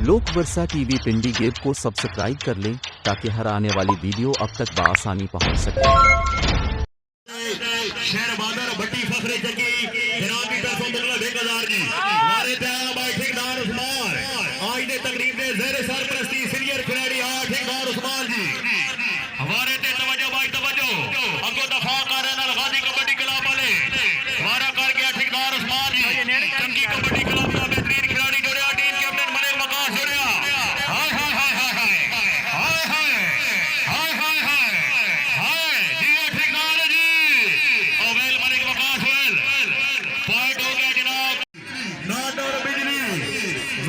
लोक वर्षा टीवी पिंडी गेब को सब्सक्राइब कर लें ताकि हर आने वाली वीडियो अब तक बआसानी पहुंच सके। शेर बादर भट्टी फखरे जगी जनाब की तरफों बंगला 1000 जी हमारे प्यारा भाई ठेकेदार उस्मान आज ने तकरीब में ज़ेरे सरपरस्ती सीनियर खिलाड़ी ठेकेदार उस्मान जी हमारे ते तवज्जो भाई तवज्जो अगो दफा कर रहे हैं गाजी कबड्डी क्लब वाले हमारा कर गया ठेकेदार उस्मान जी चंगी कबड्डी क्लब का बेहतरीन खिलाड़ी जोड़िया टीम कैप्टन मलिक मकास जोड़िया हाय हाय हाय हाय हाय हाय हाय हाय हाय हाय जी ठेकेदार जी अवेल मलिक मकास वेल पॉइंट हो गया जनाब नाट और बिजली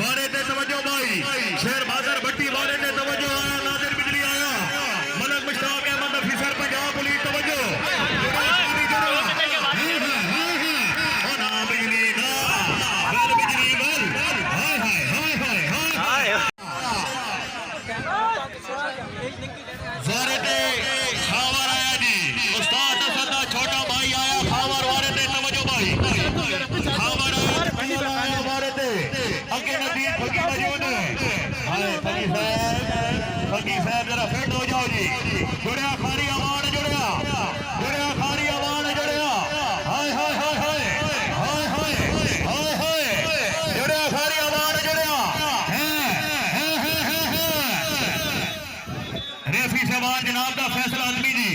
वारे ते तवज्जो भाई शेर बादर भट्टी वारे ते तवज्जो आया नादिर बिजली आया मलक मुश्ताक अहमद अफीसर पंजाब पुलिस तवज्जो वारे ते खावर आया जी उस्ताद सदा छोटा भाई आया खावर वारे ते तवज्जो भाई खावर आया वारे ते अगे नबी फकी मौजूद हाय फकी साहब जरा फिट हो जाओ जी जुड़िया खारी आवाज जुड़िया खारी आवाज जुड़िया हाय हाय हाय हाय हाय हाय हाय हाय जुड़िया खारी आवाज जुड़िया रेफरी साहब जनाब का फैसला आदमी जी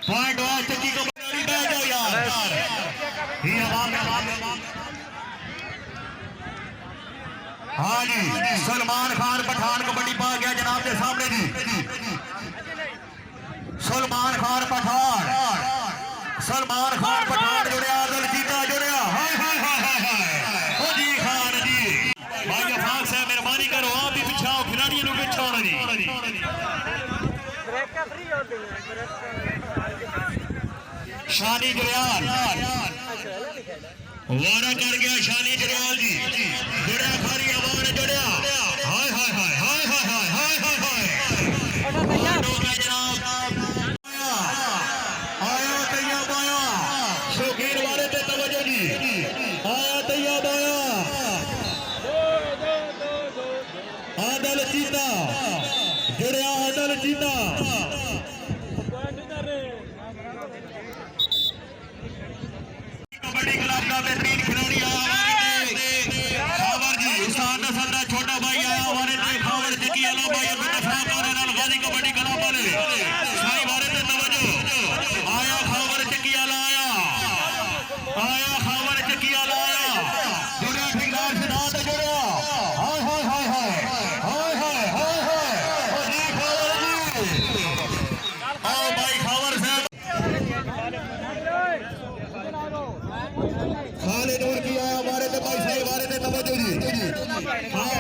पॉइंट हुआ चक्की को बैठ जाओ यार ही आवाम हाँ जी सलमान खान पठान कबड्डी पा गया जनाब के सामने जी सलमान खान पठान जुड़िया दल जीता जुड़िया हाय हाय हाय हाय हाय ओ जी खान जी भाई अफाक साहब मेहरबानी करो आप भी पीछे आओ खिलाड़ियों को पीछे आओ जी शानी जरियाल वारा कर गया शानी जरियाल जी जुड़िया खारी आवाज जुड़िया हाय हाय हाय हाय हाय हाय हाय हाय हो गया जनाब आया तैयाब आया शौकीन वाले ते तवज्जो जी आया तैयाब आया आदल चीता जुड़िया आदल चीता कबड्डी क्लब का बेहतरीन खिलाड़ी आया खावर जी उस्ताद सदा छोटा भाई आया हमारे ते खावर जकी अला भाई अब दफा कर रहे हैं गाजी कबड्डी क्लब वाले साई वाले ते तवज्जो आया खावर जकी अला आया खावर जकी अला आया जुड़ा ठेकेदार सिद्धांत जुड़ा हाय हाय हाय हाय हाय हाय हाय ओ जी खावर जी आओ भाई खावर साहब खालिद और की आया हमारे ते भाई साहब हमारे ते तवज्जो जी हां